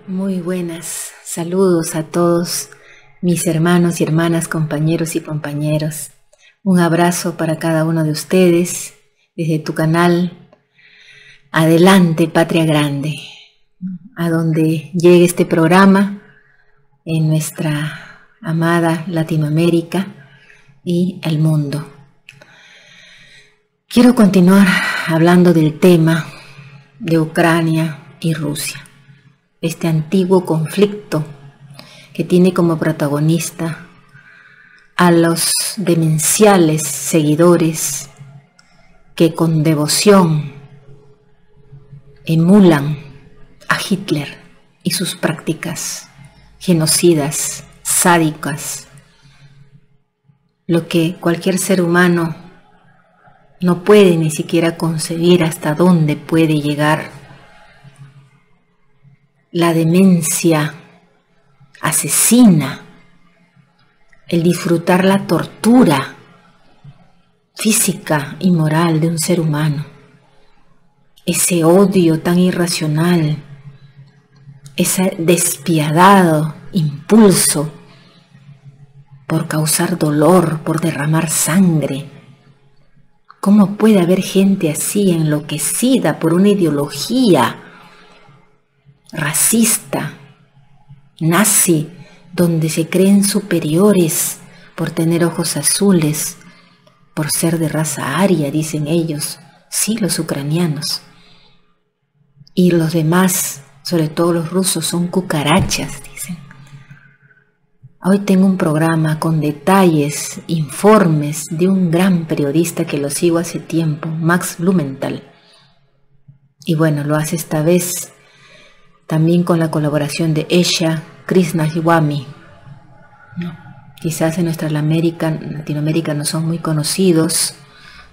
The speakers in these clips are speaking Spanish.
Muy buenas, saludos a todos mis hermanos y hermanas, compañeros y compañeros. Un abrazo para cada uno de ustedes desde tu canal Adelante Patria Grande, a donde llegue este programa en nuestra amada Latinoamérica y el mundo. Quiero continuar hablando del tema de Ucrania y Rusia. Este antiguo conflicto que tiene como protagonista a los demenciales seguidores que con devoción emulan a Hitler y sus prácticas genocidas, sádicas, lo que cualquier ser humano no puede ni siquiera concebir hasta dónde puede llegar. La demencia asesina, el disfrutar la tortura física y moral de un ser humano, ese odio tan irracional, ese despiadado impulso por causar dolor, por derramar sangre. ¿Cómo puede haber gente así enloquecida por una ideología racista, nazi, donde se creen superiores por tener ojos azules, por ser de raza aria, dicen ellos, sí, los ucranianos, y los demás, sobre todo los rusos, son cucarachas, dicen. Hoy tengo un programa con detalles, informes de un gran periodista que lo sigo hace tiempo, Max Blumenthal, y bueno, lo hace esta vez también con la colaboración de Esha Krishnaswamy. Quizás en nuestra Latinoamérica no son muy conocidos,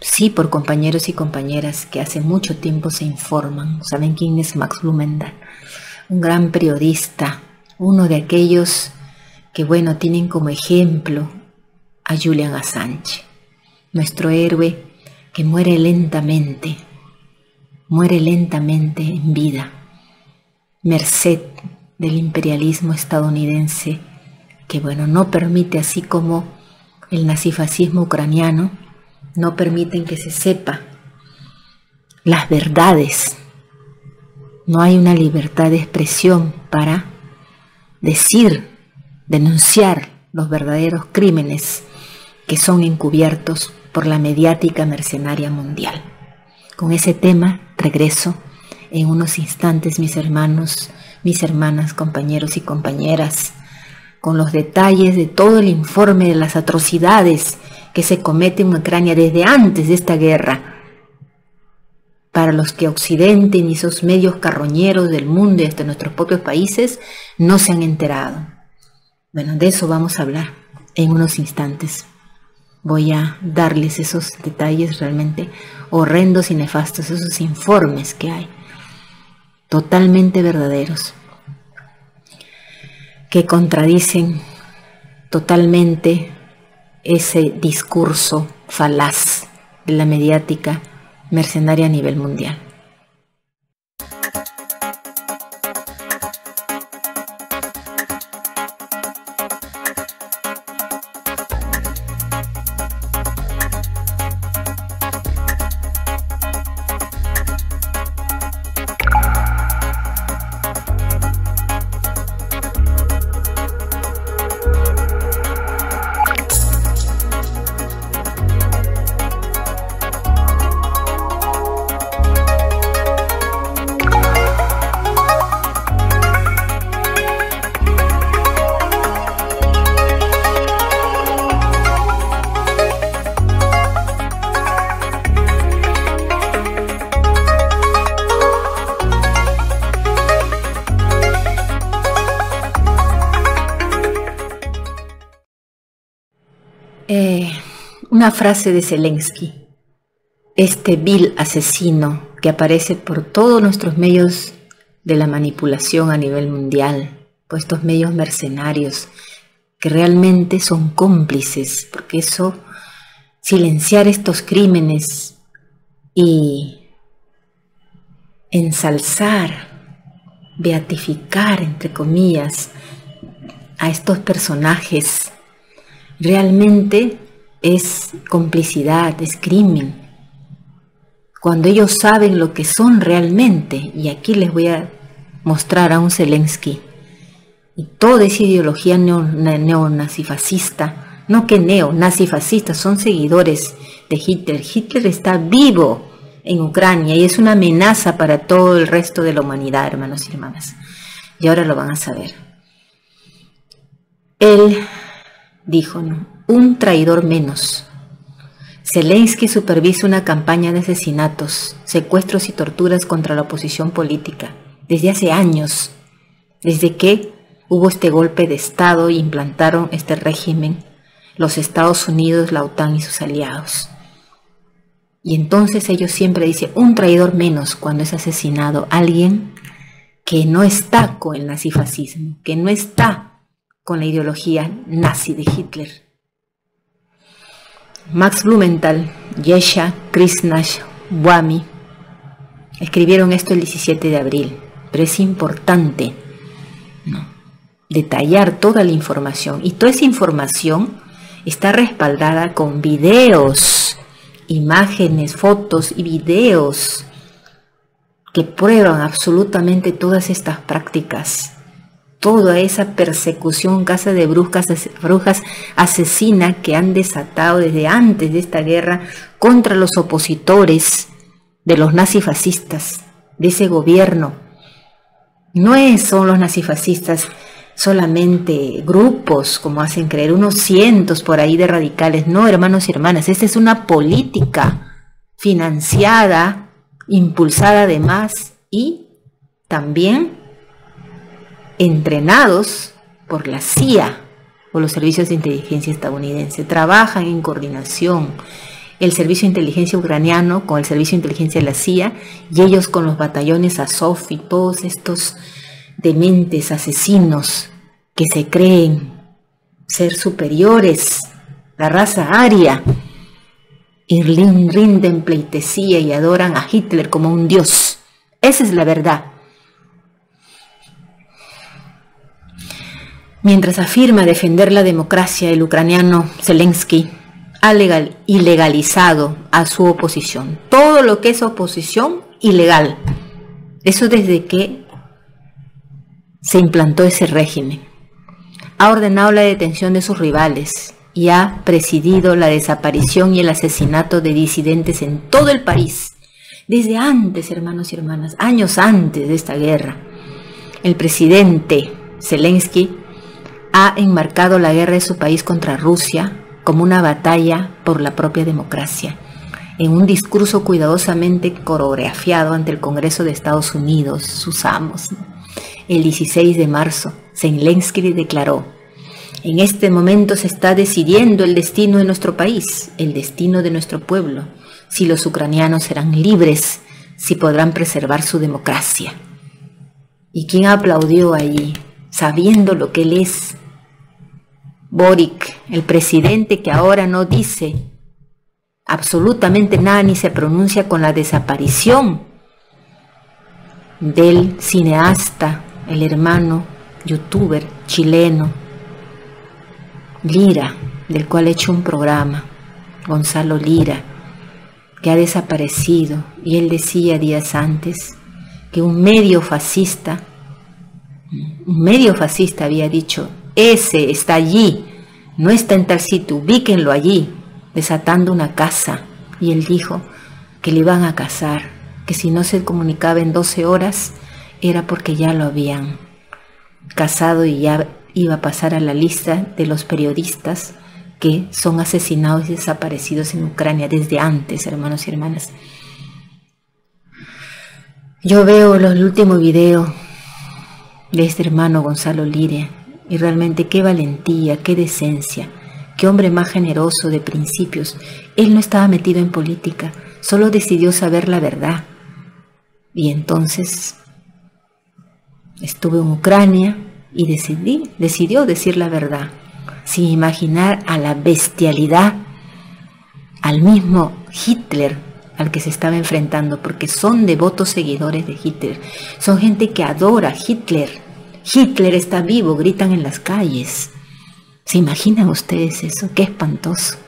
sí, por compañeros y compañeras que hace mucho tiempo se informan. ¿Saben quién es Max Blumenthal? Un gran periodista, uno de aquellos que, bueno, tienen como ejemplo a Julian Assange, nuestro héroe que muere lentamente en vida, merced del imperialismo estadounidense, que bueno, no permite, así como el nazifascismo ucraniano, no permiten que se sepa las verdades. No hay una libertad de expresión para decir, denunciar los verdaderos crímenes que son encubiertos por la mediática mercenaria mundial. Con ese tema regreso en unos instantes, mis hermanos, mis hermanas, compañeros y compañeras, con los detalles de todo el informe de las atrocidades que se cometen en Ucrania desde antes de esta guerra, para los que Occidente y esos medios carroñeros del mundo y hasta nuestros propios países no se han enterado. Bueno, de eso vamos a hablar en unos instantes. Voy a darles esos detalles realmente horrendos y nefastos, esos informes que hay, totalmente verdaderos, que contradicen totalmente ese discurso falaz de la mediática mercenaria a nivel mundial. Una frase de Zelensky, este vil asesino que aparece por todos nuestros medios de la manipulación a nivel mundial, por estos medios mercenarios que realmente son cómplices, porque eso, silenciar estos crímenes y ensalzar beatificar, entre comillas, a estos personajes, realmente es complicidad, es crimen. Cuando ellos saben lo que son realmente, y aquí les voy a mostrar a un Zelensky, y toda esa ideología neonazifascista, no que neonazifascistas, son seguidores de Hitler. Hitler está vivo en Ucrania y es una amenaza para todo el resto de la humanidad, hermanos y hermanas. Y ahora lo van a saber. Él dijo, ¿no?, un traidor menos. Zelensky supervisa una campaña de asesinatos, secuestros y torturas contra la oposición política desde hace años, desde que hubo este golpe de Estado e implantaron este régimen los Estados Unidos, la OTAN y sus aliados. Y entonces ellos siempre dicen un traidor menos cuando es asesinado alguien que no está con el nazifascismo, que no está con la ideología nazi de Hitler. Max Blumenthal, Yesha Krishnaswamy escribieron esto el 17 de abril, pero es importante, ¿no?, detallar toda la información, y toda esa información está respaldada con videos, imágenes, fotos y videos que prueban absolutamente todas estas prácticas, toda esa persecución, caza de brujas asesina que han desatado desde antes de esta guerra contra los opositores de los nazifascistas, de ese gobierno. No son los nazifascistas solamente grupos, como hacen creer, unos cientos por ahí de radicales. No, hermanos y hermanas, esta es una política financiada, impulsada además y también entrenados por la CIA, por los servicios de inteligencia estadounidense. Trabajan en coordinación el servicio de inteligencia ucraniano con el servicio de inteligencia de la CIA, y ellos con los batallones Azov y todos estos dementes asesinos que se creen ser superiores, la raza aria, y rinden pleitesía y adoran a Hitler como un dios. Esa es la verdad. Mientras afirma defender la democracia, el ucraniano Zelensky ha ilegalizado a su oposición. Todo lo que es oposición, ilegal. Eso desde que se implantó ese régimen. Ha ordenado la detención de sus rivales y ha presidido la desaparición y el asesinato de disidentes en todo el país. Desde antes, hermanos y hermanas, años antes de esta guerra, el presidente Zelensky ha enmarcado la guerra de su país contra Rusia como una batalla por la propia democracia. En un discurso cuidadosamente coreografiado ante el Congreso de Estados Unidos, sus amos, el 16 de marzo, Zelensky declaró: en este momento se está decidiendo el destino de nuestro país, el destino de nuestro pueblo, si los ucranianos serán libres, si podrán preservar su democracia. ¿Y quién aplaudió allí, sabiendo lo que él es? Boric, el presidente que ahora no dice absolutamente nada ni se pronuncia con la desaparición del cineasta, el hermano youtuber chileno Lira, del cual he hecho un programa, Gonzalo Lira, que ha desaparecido, y él decía días antes que un medio fascista había dicho: ese está allí, no está en tal sitio, ubíquenlo allí, desatando una caza. Y él dijo que le iban a cazar, que si no se comunicaba en 12 horas era porque ya lo habían cazado y ya iba a pasar a la lista de los periodistas que son asesinados y desaparecidos en Ucrania desde antes, hermanos y hermanas. Yo veo el último video de este hermano Gonzalo Lira y realmente qué valentía, qué decencia, qué hombre más generoso, de principios. Él no estaba metido en política, solo decidió saber la verdad. Y entonces estuve en Ucrania y decidió decir la verdad, sin imaginar a la bestialidad, al mismo Hitler, al que se estaba enfrentando, porque son devotos seguidores de Hitler. Son gente que adora a Hitler. Hitler está vivo, gritan en las calles. ¿Se imaginan ustedes eso? Qué espantoso.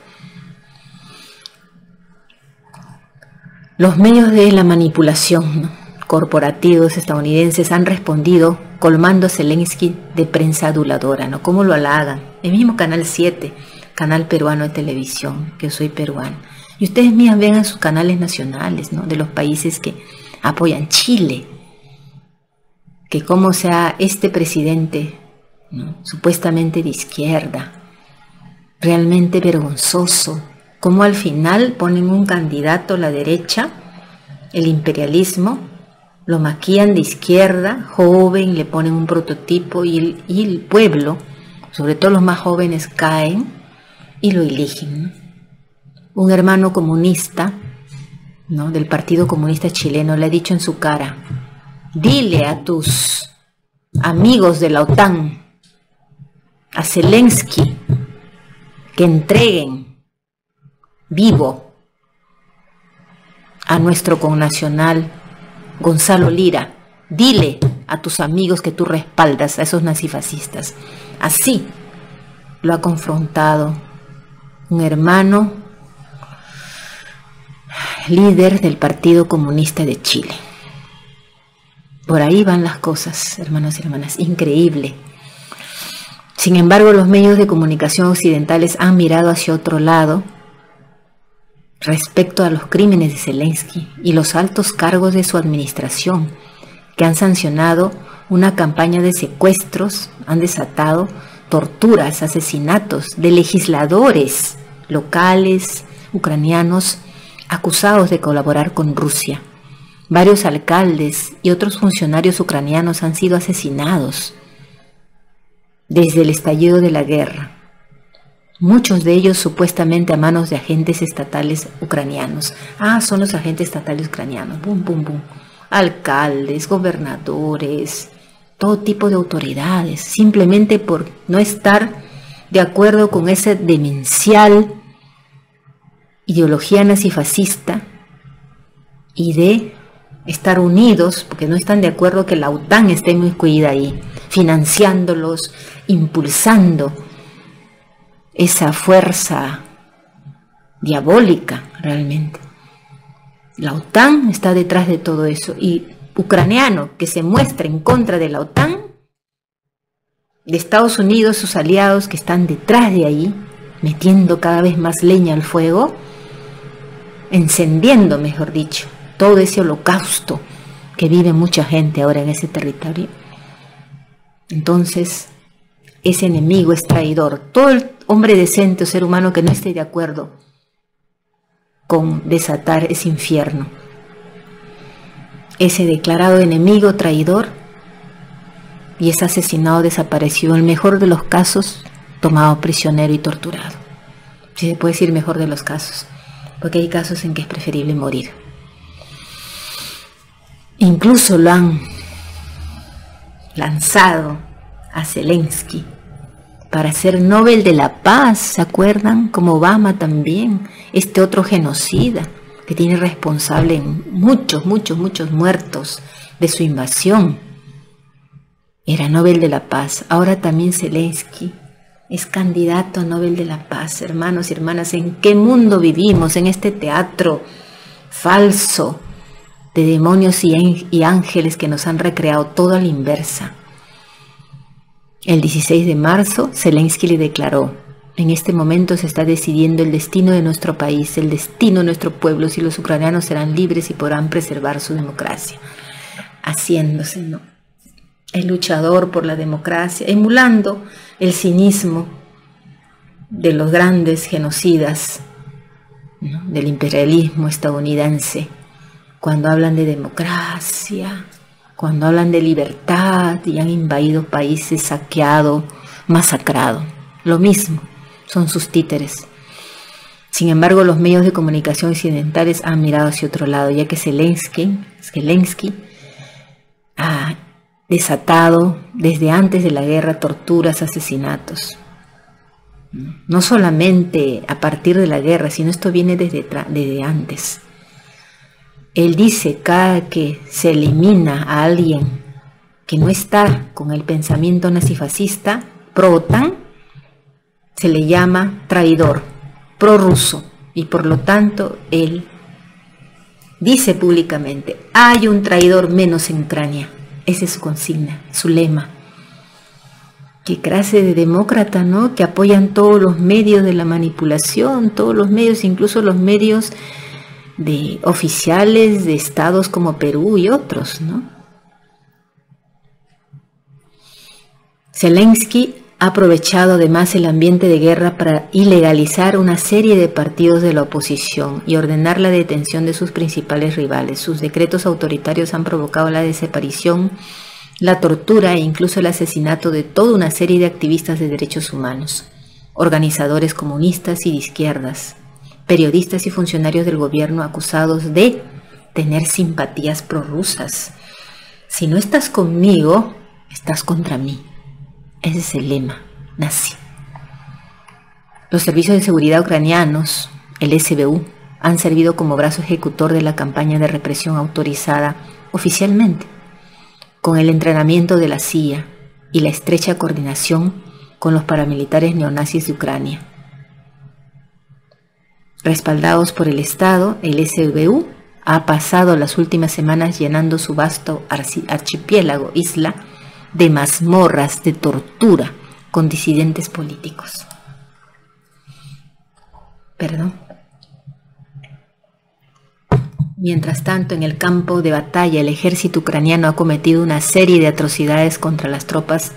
Los medios de la manipulación, ¿no?, corporativos estadounidenses han respondido colmando a Zelensky de prensa aduladora, ¿no? ¿Cómo lo halagan? El mismo Canal 7, canal peruano de televisión, que soy peruano. Y ustedes miran, vean sus canales nacionales, ¿no?, de los países que apoyan Chile. Que como sea este presidente, ¿no?, supuestamente de izquierda, realmente vergonzoso, como al final ponen un candidato a la derecha, el imperialismo, lo maquillan de izquierda, joven, le ponen un prototipo y el pueblo, sobre todo los más jóvenes, caen y lo eligen, ¿no? Un hermano comunista, ¿no?, del Partido Comunista Chileno le ha dicho en su cara: dile a tus amigos de la OTAN, a Zelensky, que entreguen vivo a nuestro connacional Gonzalo Lira. Dile a tus amigos que tú respaldas a esos nazifascistas. Así lo ha confrontado un hermano líder del Partido Comunista de Chile. Por ahí van las cosas, hermanos y hermanas, increíble. Sin embargo, los medios de comunicación occidentales han mirado hacia otro lado respecto a los crímenes de Zelensky y los altos cargos de su administración, que han sancionado una campaña de secuestros, han desatado torturas, asesinatos de legisladores locales ucranianos acusados de colaborar con Rusia. Varios alcaldes y otros funcionarios ucranianos han sido asesinados desde el estallido de la guerra, muchos de ellos supuestamente a manos de agentes estatales ucranianos. Son los agentes estatales ucranianos, bum, bum, bum. Alcaldes, gobernadores, todo tipo de autoridades, simplemente por no estar de acuerdo con esa demencial ideología nazifascista y de estar unidos, porque no están de acuerdo que la OTAN esté muy cuidada ahí, financiándolos, impulsando esa fuerza diabólica realmente. La OTAN está detrás de todo eso, y ucraniano que se muestra en contra de la OTAN, de Estados Unidos, sus aliados que están detrás de ahí, metiendo cada vez más leña al fuego, encendiendo, mejor dicho, todo ese holocausto que vive mucha gente ahora en ese territorio. Entonces, ese enemigo es traidor. Todo el hombre decente o ser humano que no esté de acuerdo con desatar ese infierno, ese declarado enemigo traidor, y es asesinado, desaparecido, en el mejor de los casos, tomado prisionero y torturado. Si se puede decir mejor de los casos, porque hay casos en que es preferible morir. Incluso lo han lanzado a Zelensky para ser Nobel de la Paz, ¿se acuerdan? Como Obama también, este otro genocida que tiene responsable en muchos muertos de su invasión. Era Nobel de la Paz. Ahora también Zelensky es candidato a Nobel de la Paz. Hermanos y hermanas, ¿en qué mundo vivimos? En este teatro falso de demonios y ángeles que nos han recreado todo a la inversa. El 16 de marzo, Zelensky le declaró: en este momento se está decidiendo el destino de nuestro país, el destino de nuestro pueblo, si los ucranianos serán libres y podrán preservar su democracia. Haciéndose, ¿no?, el luchador por la democracia, emulando el cinismo de los grandes genocidas, ¿no?, del imperialismo estadounidense, cuando hablan de democracia, cuando hablan de libertad y han invadido países, saqueado, masacrado. Lo mismo, son sus títeres. Sin embargo, los medios de comunicación occidentales han mirado hacia otro lado, ya que Zelensky ha desatado desde antes de la guerra torturas, asesinatos. No solamente a partir de la guerra, sino esto viene desde antes. Él dice, cada que se elimina a alguien que no está con el pensamiento nazifascista, pro-OTAN, se le llama traidor, prorruso, y por lo tanto él dice públicamente, hay un traidor menos en Ucrania. Esa es su consigna, su lema. Qué clase de demócrata, ¿no? Que apoyan todos los medios de la manipulación, todos los medios, incluso los medios de oficiales de estados como Perú y otros, ¿no? Zelensky ha aprovechado además el ambiente de guerra para ilegalizar una serie de partidos de la oposición y ordenar la detención de sus principales rivales. Sus decretos autoritarios han provocado la desaparición, la tortura e incluso el asesinato de toda una serie de activistas de derechos humanos, organizadores comunistas y de izquierdas, periodistas y funcionarios del gobierno acusados de tener simpatías prorrusas. Si no estás conmigo, estás contra mí. Ese es el lema nazi. Los servicios de seguridad ucranianos, el SBU, han servido como brazo ejecutor de la campaña de represión autorizada oficialmente, con el entrenamiento de la CIA y la estrecha coordinación con los paramilitares neonazis de Ucrania. Respaldados por el Estado, el SBU ha pasado las últimas semanas llenando su vasto archipiélago, isla, de mazmorras de tortura con disidentes políticos. Mientras tanto, en el campo de batalla, el ejército ucraniano ha cometido una serie de atrocidades contra las tropas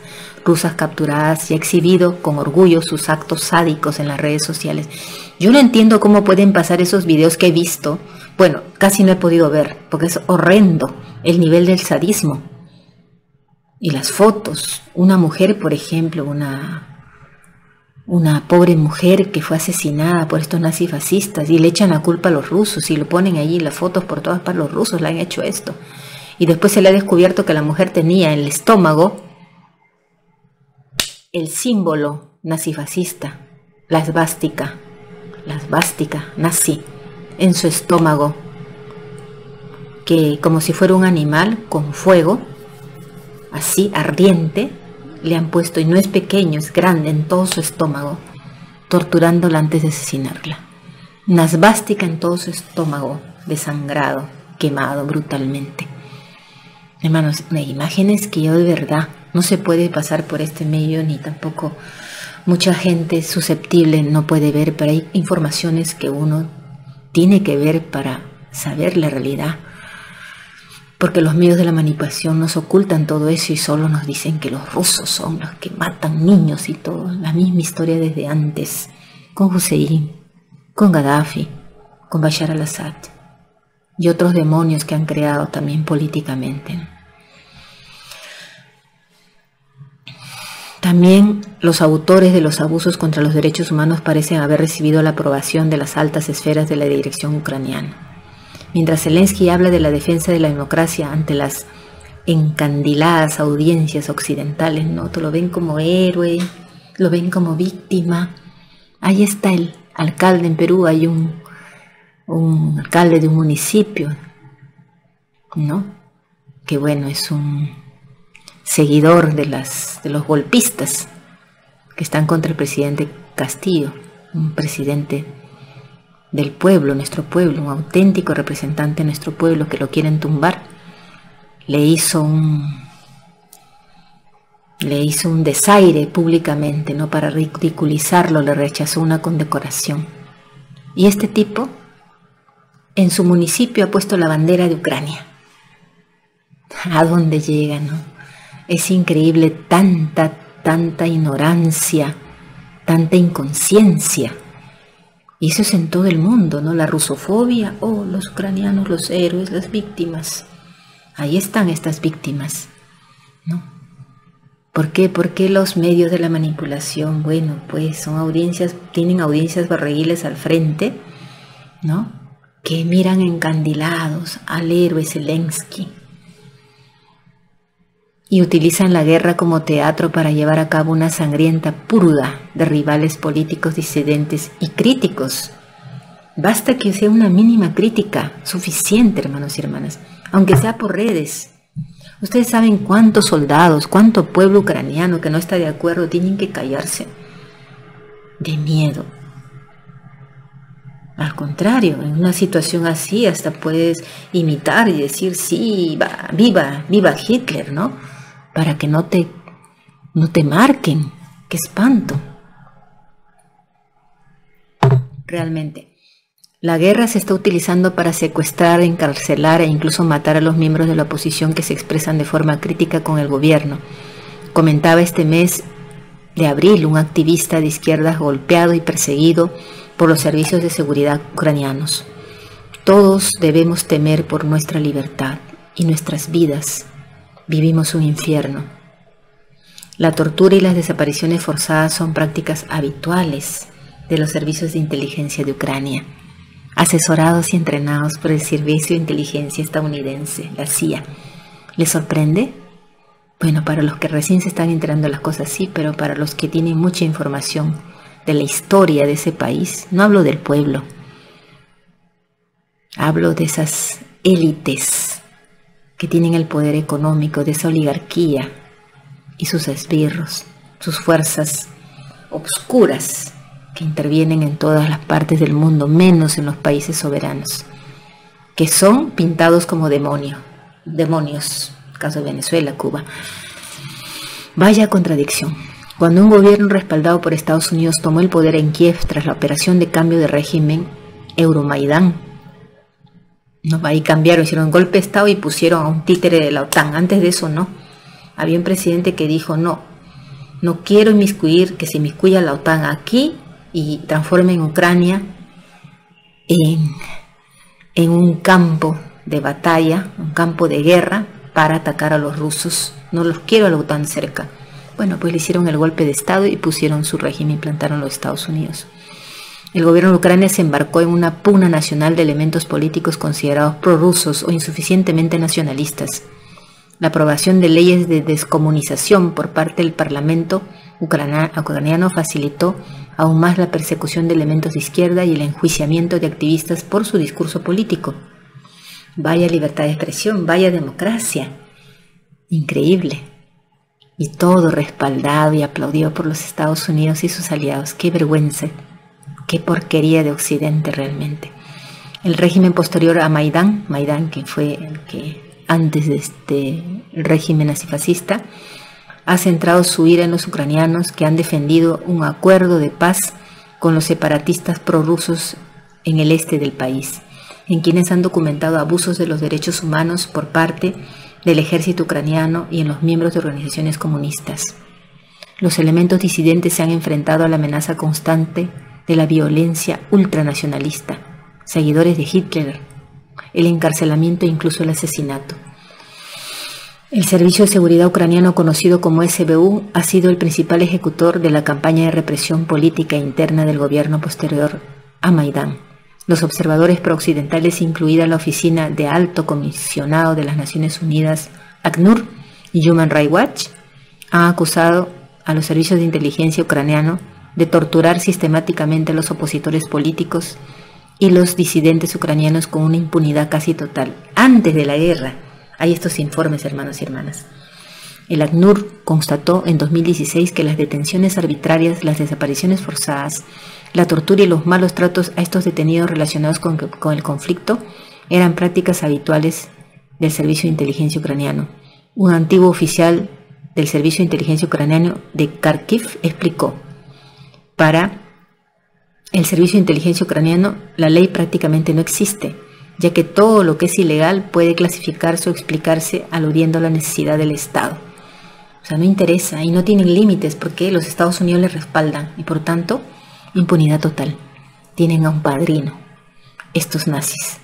rusas capturadas y ha exhibido con orgullo sus actos sádicos en las redes sociales. Yo no entiendo cómo pueden pasar esos videos que he visto. Bueno, casi no he podido ver, porque es horrendo el nivel del sadismo. Y las fotos, una mujer, por ejemplo, una pobre mujer que fue asesinada por estos nazifascistas y le echan la culpa a los rusos y lo ponen allí las fotos por todas partes, los rusos le han hecho esto. Y después se le ha descubierto que la mujer tenía en el estómago el símbolo nazifascista, la esvástica nazi en su estómago, que como si fuera un animal con fuego, así ardiente, le han puesto, y no es pequeño, es grande, en todo su estómago, torturándola antes de asesinarla. Una esvástica en todo su estómago, desangrado, quemado brutalmente. Hermanos, hay imágenes que yo de verdad no se puede pasar por este medio, ni tampoco mucha gente susceptible no puede ver, pero hay informaciones que uno tiene que ver para saber la realidad. Porque los medios de la manipulación nos ocultan todo eso y solo nos dicen que los rusos son los que matan niños y todo. La misma historia desde antes, con Hussein, con Gaddafi, con Bashar al-Assad y otros demonios que han creado también políticamente. También los autores de los abusos contra los derechos humanos parecen haber recibido la aprobación de las altas esferas de la dirección ucraniana. Mientras Zelensky habla de la defensa de la democracia ante las encandiladas audiencias occidentales, ¿no? Lo ven como héroe, lo ven como víctima. Ahí está el alcalde en Perú, hay un alcalde de un municipio, ¿no? Que bueno, es un seguidor de los golpistas que están contra el presidente Castillo, un presidente del pueblo, nuestro pueblo, un auténtico representante de nuestro pueblo que lo quieren tumbar. Le hizo un desaire públicamente, ¿no? Para ridiculizarlo, le rechazó una condecoración. Y este tipo en su municipio ha puesto la bandera de Ucrania. ¿A dónde llega, no? Es increíble tanta ignorancia, tanta inconsciencia. Y eso es en todo el mundo, ¿no? La rusofobia, los ucranianos, los héroes, las víctimas. Ahí están estas víctimas, ¿no? ¿Por qué? ¿Por qué los medios de la manipulación? Bueno, pues tienen audiencias barregiles al frente, ¿no? Que miran encandilados al héroe Zelensky. Y utilizan la guerra como teatro para llevar a cabo una sangrienta purga de rivales políticos disidentes y críticos Basta que sea una mínima crítica, suficiente, hermanos y hermanas, aunque sea por redes. Ustedes saben cuántos soldados, cuánto pueblo ucraniano que no está de acuerdo tienen que callarse de miedo. Al contrario, en una situación así hasta puedes imitar y decir sí, viva Hitler, ¿no? Para que no te marquen. ¡Qué espanto! Realmente. La guerra se está utilizando para secuestrar, encarcelar e incluso matar a los miembros de la oposición que se expresan de forma crítica con el gobierno. Comentaba este mes de abril un activista de izquierdas golpeado y perseguido por los servicios de seguridad ucranianos. Todos debemos temer por nuestra libertad y nuestras vidas. Vivimos un infierno. La tortura y las desapariciones forzadas son prácticas habituales de los servicios de inteligencia de Ucrania, asesorados y entrenados por el Servicio de Inteligencia estadounidense, la CIA. ¿Les sorprende? Bueno, para los que recién se están enterando de las cosas sí, pero para los que tienen mucha información de la historia de ese país, no hablo del pueblo, hablo de esas élites que tienen el poder económico, de esa oligarquía y sus esbirros, sus fuerzas obscuras que intervienen en todas las partes del mundo, menos en los países soberanos, que son pintados como demonios, caso de Venezuela, Cuba. Vaya contradicción. Cuando un gobierno respaldado por Estados Unidos tomó el poder en Kiev tras la operación de cambio de régimen Euromaidán, ahí cambiaron, hicieron golpe de Estado y pusieron a un títere de la OTAN. Antes de eso no. Había un presidente que dijo no quiero que se inmiscuya la OTAN aquí y transforme en Ucrania en un campo de batalla, un campo de guerra para atacar a los rusos. No los quiero a la OTAN cerca. Bueno, pues le hicieron el golpe de Estado y pusieron su régimen y plantaron los Estados Unidos. El gobierno de Ucrania se embarcó en una pugna nacional de elementos políticos considerados prorrusos o insuficientemente nacionalistas. La aprobación de leyes de descomunización por parte del Parlamento ucraniano facilitó aún más la persecución de elementos de izquierda y el enjuiciamiento de activistas por su discurso político. Vaya libertad de expresión, vaya democracia. Increíble. Y todo respaldado y aplaudido por los Estados Unidos y sus aliados. ¡Qué vergüenza! ¡Qué porquería de Occidente realmente! El régimen posterior a Maidán, que fue el que antes de este régimen nazifascista, ha centrado su ira en los ucranianos que han defendido un acuerdo de paz con los separatistas prorrusos en el este del país, en quienes han documentado abusos de los derechos humanos por parte del ejército ucraniano y en los miembros de organizaciones comunistas. Los elementos disidentes se han enfrentado a la amenaza constante de la violencia ultranacionalista, seguidores de Hitler, el encarcelamiento e incluso el asesinato. El Servicio de Seguridad ucraniano, conocido como SBU, ha sido el principal ejecutor de la campaña de represión política interna del gobierno posterior a Maidán. Los observadores prooccidentales, incluida la Oficina de Alto Comisionado de las Naciones Unidas, ACNUR, y Human Rights Watch, han acusado a los servicios de inteligencia ucraniano de torturar sistemáticamente a los opositores políticos y los disidentes ucranianos con una impunidad casi total. Antes de la guerra hay estos informes, hermanos y hermanas. El ACNUR constató en 2016 que las detenciones arbitrarias, las desapariciones forzadas, la tortura y los malos tratos a estos detenidos relacionados con el conflicto eran prácticas habituales del Servicio de Inteligencia ucraniano. Un antiguo oficial del Servicio de Inteligencia ucraniano de Kharkiv explicó: para el Servicio de Inteligencia ucraniano la ley prácticamente no existe, ya que todo lo que es ilegal puede clasificarse o explicarse aludiendo a la necesidad del Estado. O sea, no interesa y no tienen límites porque los Estados Unidos les respaldan y por tanto impunidad total. Tienen a un padrino, estos nazis.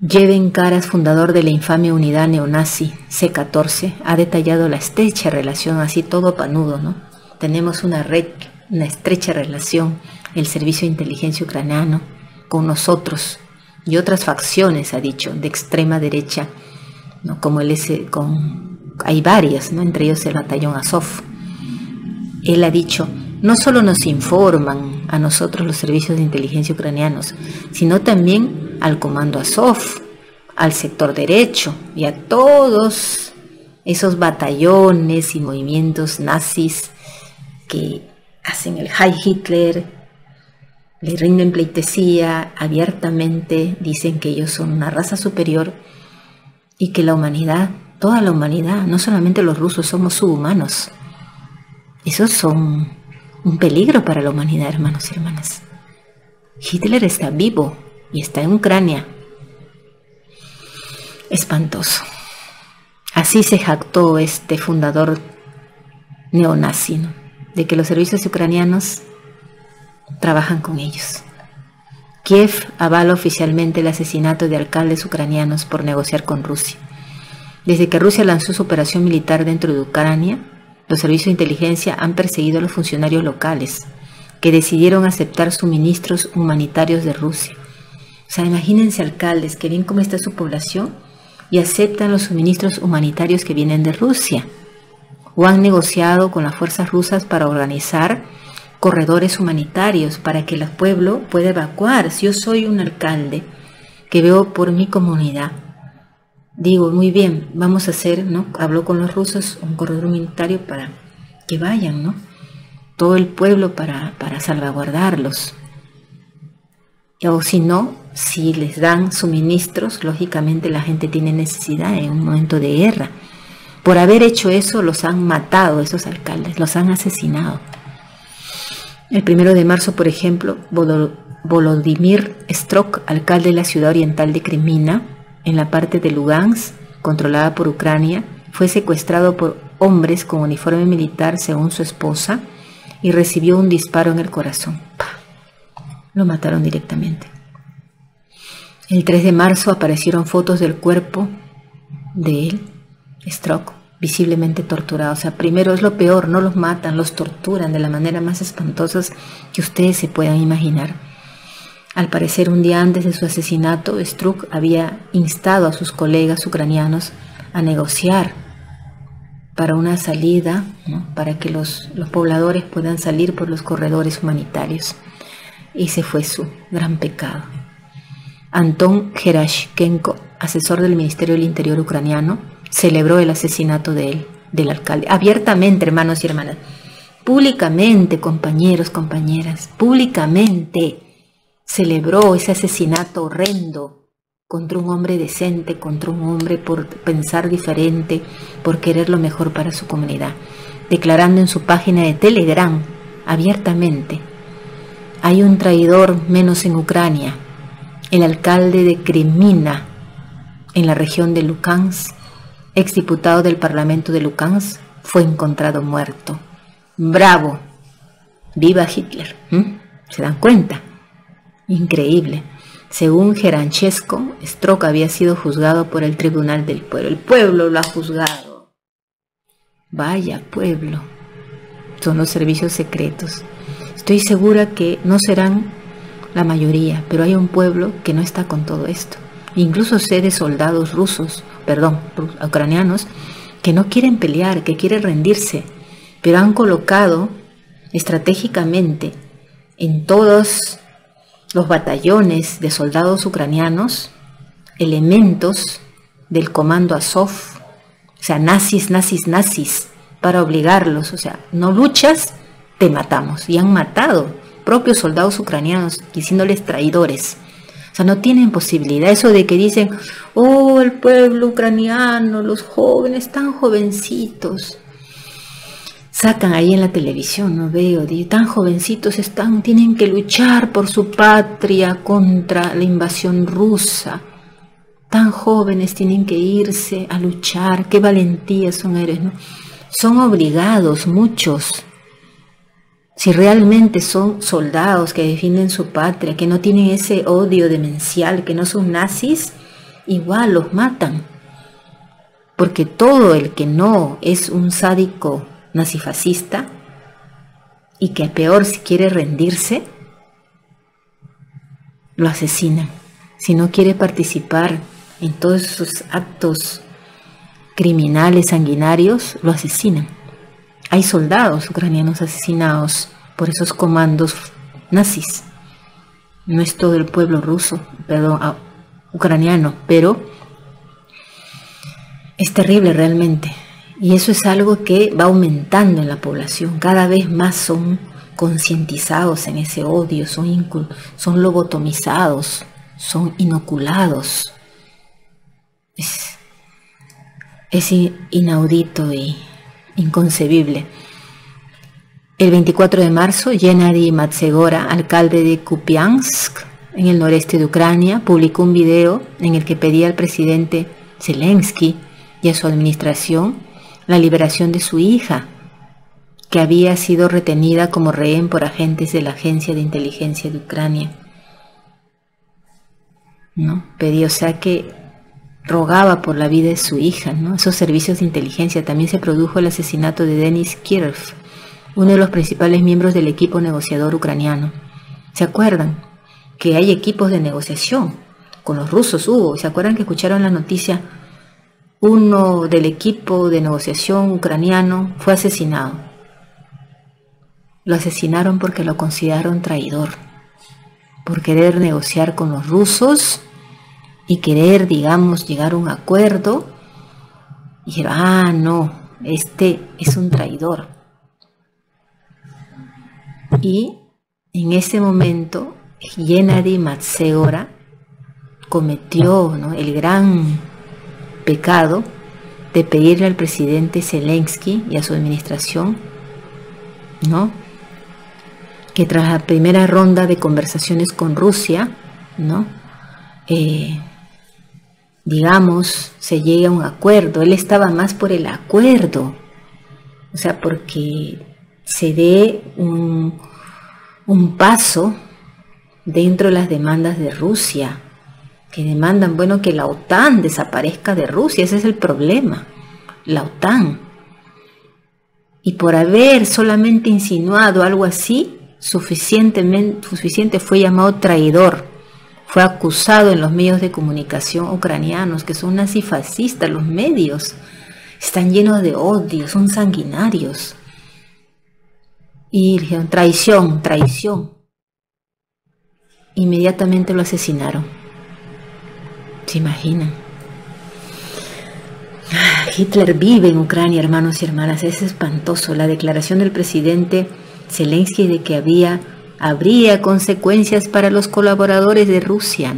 Jeven Karas, fundador de la infame unidad neonazi C-14, ha detallado la estrecha relación, así todo panudo, ¿no? Tenemos una estrecha relación, el Servicio de Inteligencia ucraniano, con nosotros y otras facciones, ha dicho, de extrema derecha, ¿no? Como hay varias, ¿no? Entre ellos el batallón Azov. Él ha dicho: no solo nos informan a nosotros los servicios de inteligencia ucranianos, sino también al comando Azov, al sector derecho y a todos esos batallones y movimientos nazis que hacen el Heil Hitler, le rinden pleitesía abiertamente, dicen que ellos son una raza superior y que la humanidad, toda la humanidad, no solamente los rusos, somos subhumanos. Esos son un peligro para la humanidad, hermanos y hermanas. Hitler está vivo y está en Ucrania. Espantoso. Así se jactó este fundador neonazi, ¿no?, de que los servicios ucranianos trabajan con ellos. Kiev avala oficialmente el asesinato de alcaldes ucranianos por negociar con Rusia. Desde que Rusia lanzó su operación militar dentro de Ucrania, los servicios de inteligencia han perseguido a los funcionarios locales que decidieron aceptar suministros humanitarios de Rusia. O sea, imagínense alcaldes que ven cómo está su población y aceptan los suministros humanitarios que vienen de Rusia, o han negociado con las fuerzas rusas para organizar corredores humanitarios para que el pueblo pueda evacuar. Si yo soy un alcalde que veo por mi comunidad, digo, muy bien, vamos a hacer, ¿no?, habló con los rusos, un corredor humanitario para que vayan, ¿no?, todo el pueblo para salvaguardarlos. O si no, si les dan suministros, lógicamente la gente tiene necesidad en un momento de guerra. Por haber hecho eso, los han matado, esos alcaldes, los han asesinado. El 1 de marzo, por ejemplo, Volodymyr Strok, alcalde de la ciudad oriental de Crimea, en la parte de Lugansk, controlada por Ucrania, fue secuestrado por hombres con uniforme militar, según su esposa, y recibió un disparo en el corazón. ¡Pah! Lo mataron directamente. El 3 de marzo aparecieron fotos del cuerpo de él, Strok, visiblemente torturado. O sea, primero es lo peor, no los matan, los torturan de la manera más espantosa que ustedes se puedan imaginar. Al parecer, un día antes de su asesinato, Struk había instado a sus colegas ucranianos a negociar para una salida, ¿no?, para que los pobladores puedan salir por los corredores humanitarios. Ese fue su gran pecado. Anton Gerashchenko, asesor del Ministerio del Interior ucraniano, celebró el asesinato de él, del alcalde, abiertamente, hermanos y hermanas, públicamente, compañeros, compañeras, públicamente celebró ese asesinato horrendo contra un hombre decente, contra un hombre por pensar diferente, por querer lo mejor para su comunidad, declarando en su página de Telegram abiertamente: hay un traidor menos en Ucrania. El alcalde de Crimea, en la región de Lugansk, exdiputado del Parlamento de Lugansk, fue encontrado muerto. ¡Bravo! ¡Viva Hitler! ¿Se dan cuenta? Increíble. Según Gerashchenko, Strok había sido juzgado por el Tribunal del Pueblo. El pueblo lo ha juzgado. Vaya pueblo. Son los servicios secretos. Estoy segura que no serán la mayoría, pero hay un pueblo que no está con todo esto. Incluso sé de soldados ucranianos, que no quieren pelear, que quieren rendirse, pero han colocado estratégicamente en todos los batallones de soldados ucranianos elementos del comando Azov, o sea, nazis, para obligarlos, o sea, no luchas, te matamos. Y han matado propios soldados ucranianos diciéndoles traidores. O sea, no tienen posibilidad. Eso de que dicen, oh, el pueblo ucraniano, los jóvenes tan jovencitos, sacan ahí en la televisión, no veo, tan jovencitos están, tienen que luchar por su patria contra la invasión rusa. Tan jóvenes tienen que irse a luchar, qué valentía son ellos, ¿no? Son obligados muchos. Si realmente son soldados que defienden su patria, que no tienen ese odio demencial, que no son nazis, igual los matan. Porque todo el que no es un sádico nazifascista y que peor si quiere rendirse, lo asesinan. Si no quiere participar en todos esos actos criminales, sanguinarios, lo asesinan. Hay soldados ucranianos asesinados por esos comandos nazis. No es todo el pueblo ruso, perdón, ucraniano, pero es terrible realmente. Y eso es algo que va aumentando en la población. Cada vez más son concientizados en ese odio, son lobotomizados, son inoculados. Es inaudito y inconcebible. El 24 de marzo, Gennady Matsegora, alcalde de Kupiansk, en el noreste de Ucrania, publicó un video en el que pedía al presidente Zelensky y a su administración la liberación de su hija, que había sido retenida como rehén por agentes de la Agencia de Inteligencia de Ucrania. ¿No? Pedía, o sea que rogaba por la vida de su hija, ¿no? Esos servicios de inteligencia. También se produjo el asesinato de Denis Kirov, uno de los principales miembros del equipo negociador ucraniano. ¿Se acuerdan? Que hay equipos de negociación. Con los rusos hubo. ¿Se acuerdan que escucharon la noticia? Uno del equipo de negociación ucraniano fue asesinado. Lo asesinaron porque lo consideraron traidor, por querer negociar con los rusos y querer, digamos, llegar a un acuerdo. Y dijeron, no, este es un traidor. Y en ese momento Gennady Matsegora cometió, ¿no?, el gran pecado de pedirle al presidente Zelensky y a su administración, ¿no?, que tras la primera ronda de conversaciones con Rusia, ¿no?, digamos, se llegue a un acuerdo. Él estaba más por el acuerdo, o sea, porque se dé un paso dentro de las demandas de Rusia, que demandan, bueno, que la OTAN desaparezca de Rusia. Ese es el problema, la OTAN. Y por haber solamente insinuado algo así, suficiente fue llamado traidor. Fue acusado en los medios de comunicación ucranianos, que son nazifascistas. Los medios están llenos de odio, son sanguinarios. Y dijeron, traición, traición. Inmediatamente lo asesinaron. ¿Se imaginan? Hitler vive en Ucrania, hermanos y hermanas. Es espantoso. La declaración del presidente Zelensky de que habría consecuencias para los colaboradores de Rusia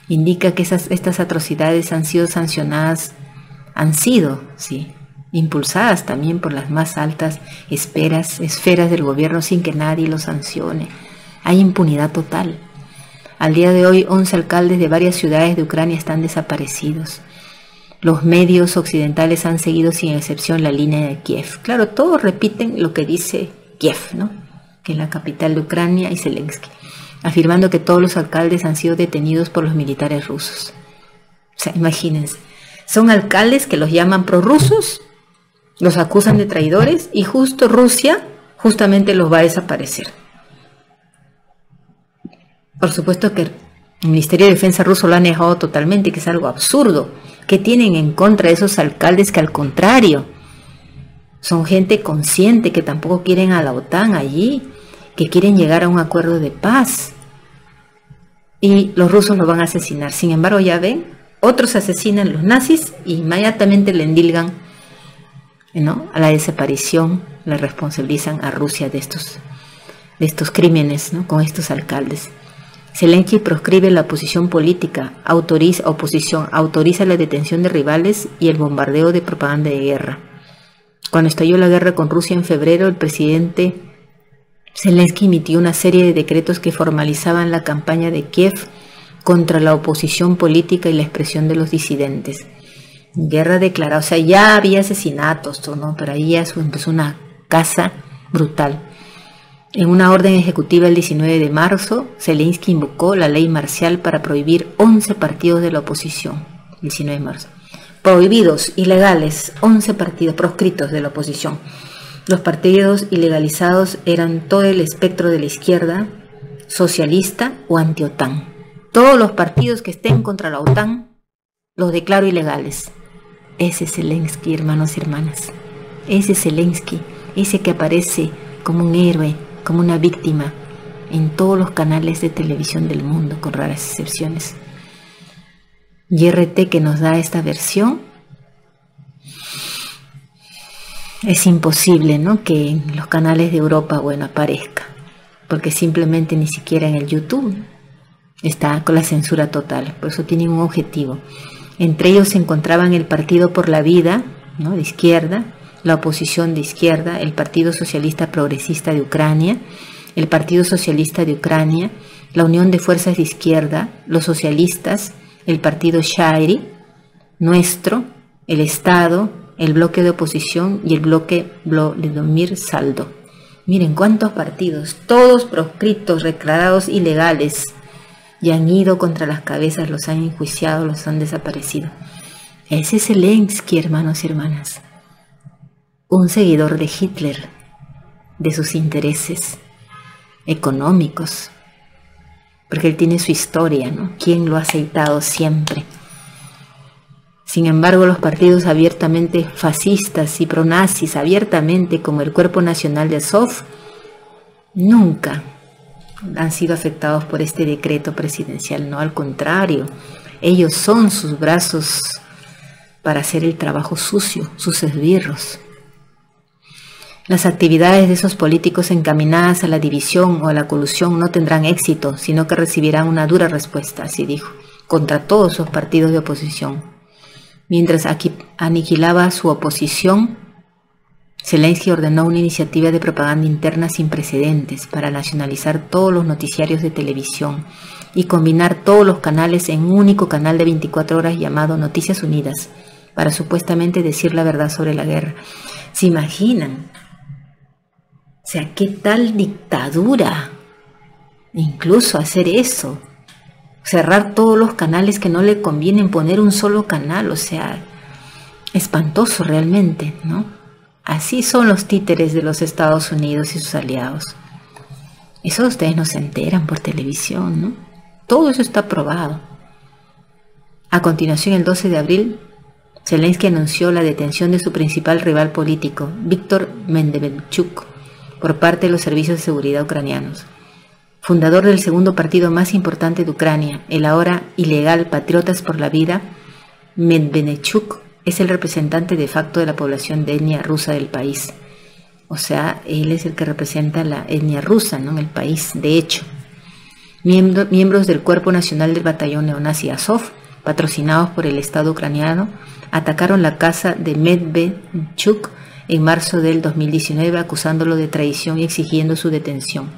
indica que estas atrocidades han sido sancionadas, sí, impulsadas también por las más altas esferas del gobierno sin que nadie los sancione. Hay impunidad total. Al día de hoy, 11 alcaldes de varias ciudades de Ucrania están desaparecidos. Los medios occidentales han seguido sin excepción la línea de Kiev. Claro, todos repiten lo que dice Kiev, ¿no?, que es la capital de Ucrania, y Zelensky, afirmando que todos los alcaldes han sido detenidos por los militares rusos. O sea, imagínense, son alcaldes que los llaman prorrusos, los acusan de traidores, y justo Rusia justamente los va a desaparecer. Por supuesto que el Ministerio de Defensa ruso lo ha negado totalmente, que es algo absurdo. ¿Qué tienen en contra de esos alcaldes? Que al contrario, son gente consciente, que tampoco quieren a la OTAN allí, que quieren llegar a un acuerdo de paz. Y los rusos lo van a asesinar. Sin embargo, ya ven, otros asesinan los nazis y inmediatamente le endilgan, ¿no?, a la desaparición, le responsabilizan a Rusia de estos crímenes, ¿no?, con estos alcaldes. Zelensky proscribe la oposición política, autoriza la detención de rivales y el bombardeo de propaganda de guerra. Cuando estalló la guerra con Rusia en febrero, el presidente Zelensky emitió una serie de decretos que formalizaban la campaña de Kiev contra la oposición política y la expresión de los disidentes. Guerra declarada, o sea, ya había asesinatos, ¿no?, pero ahí ya empezó una caza brutal. En una orden ejecutiva el 19 de marzo, Zelensky invocó la ley marcial para prohibir 11 partidos de la oposición. 19 de marzo. Prohibidos, ilegales, 11 partidos proscritos de la oposición. Los partidos ilegalizados eran todo el espectro de la izquierda, socialista o anti-OTAN. Todos los partidos que estén contra la OTAN los declaro ilegales. Ese es Zelensky, hermanos y hermanas. Ese es Zelensky, ese que aparece como un héroe, como una víctima, en todos los canales de televisión del mundo, con raras excepciones. Y RT, que nos da esta versión, es imposible, ¿no?, que en los canales de Europa, bueno, aparezca, porque simplemente ni siquiera en el YouTube está con la censura total. Por eso tienen un objetivo. Entre ellos se encontraban el Partido por la Vida, ¿no?, de izquierda, la oposición de izquierda, el Partido Socialista Progresista de Ucrania, el Partido Socialista de Ucrania, la Unión de Fuerzas de Izquierda, los socialistas, el Partido Sha'ari, Nuestro, el Estado, el bloque de oposición y el bloque Vladimir Saldo. Miren cuántos partidos, todos proscritos, declarados ilegales, y han ido contra las cabezas, los han enjuiciado, los han desaparecido. Ese es Zelensky, hermanos y hermanas, un seguidor de Hitler, de sus intereses económicos, porque él tiene su historia, ¿no? ¿Quién lo ha aceitado siempre? Sin embargo, los partidos abiertamente fascistas y pronazis, abiertamente, como el Cuerpo Nacional de Azov, nunca han sido afectados por este decreto presidencial. No, al contrario, ellos son sus brazos para hacer el trabajo sucio, sus esbirros. Las actividades de esos políticos encaminadas a la división o a la colusión no tendrán éxito, sino que recibirán una dura respuesta, así dijo, contra todos esos partidos de oposición. Mientras aniquilaba su oposición, Zelensky ordenó una iniciativa de propaganda interna sin precedentes para nacionalizar todos los noticiarios de televisión y combinar todos los canales en un único canal de 24 horas llamado Noticias Unidas, para supuestamente decir la verdad sobre la guerra. ¿Se imaginan? O sea, ¿qué tal dictadura? Incluso hacer eso, cerrar todos los canales que no le convienen, poner un solo canal, o sea, espantoso realmente, ¿no? Así son los títeres de los Estados Unidos y sus aliados. Eso ustedes no se enteran por televisión, ¿no? Todo eso está probado. A continuación, el 12 de abril, Zelensky anunció la detención de su principal rival político, Víctor Medvedchuk, por parte de los servicios de seguridad ucranianos. Fundador del segundo partido más importante de Ucrania, el ahora ilegal Patriotas por la Vida, Medvedchuk es el representante de facto de la población de etnia rusa del país. O sea, él es el que representa la etnia rusa, ¿no?, en el país, de hecho. Miembros del Cuerpo Nacional del Batallón Neonazi Azov, patrocinados por el Estado ucraniano, atacaron la casa de Medvedchuk en marzo del 2019, acusándolo de traición y exigiendo su detención.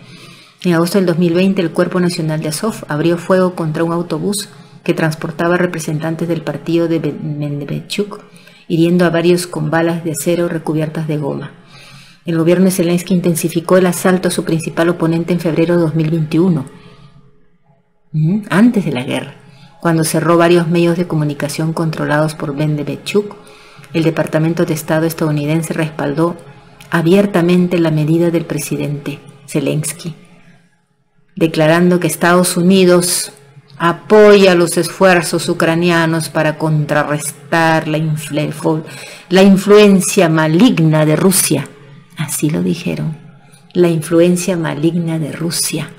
En agosto del 2020, el Cuerpo Nacional de Azov abrió fuego contra un autobús que transportaba representantes del partido de Medvedchuk, hiriendo a varios con balas de acero recubiertas de goma. El gobierno de Zelensky intensificó el asalto a su principal oponente en febrero de 2021, antes de la guerra, cuando cerró varios medios de comunicación controlados por Medvedchuk. El Departamento de Estado estadounidense respaldó abiertamente la medida del presidente Zelensky, declarando que Estados Unidos apoya los esfuerzos ucranianos para contrarrestar la influencia maligna de Rusia. Así lo dijeron, la influencia maligna de Rusia.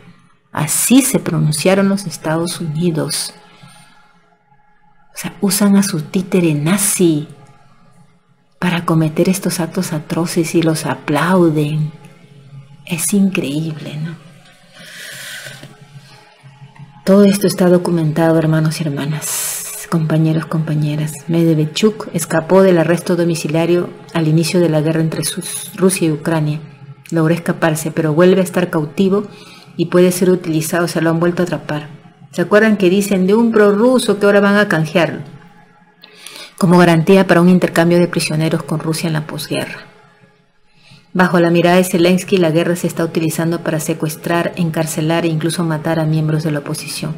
Así se pronunciaron los Estados Unidos. O sea, usan a su títere nazi para cometer estos actos atroces y los aplauden. Es increíble, ¿no? Todo esto está documentado, hermanos y hermanas, compañeros, compañeras. Medvedchuk escapó del arresto domiciliario al inicio de la guerra entre Rusia y Ucrania. Logró escaparse, pero vuelve a estar cautivo y puede ser utilizado, se lo han vuelto a atrapar. ¿Se acuerdan que dicen de un prorruso que ahora van a canjearlo como garantía para un intercambio de prisioneros con Rusia en la posguerra? Bajo la mirada de Zelensky, la guerra se está utilizando para secuestrar, encarcelar e incluso matar a miembros de la oposición.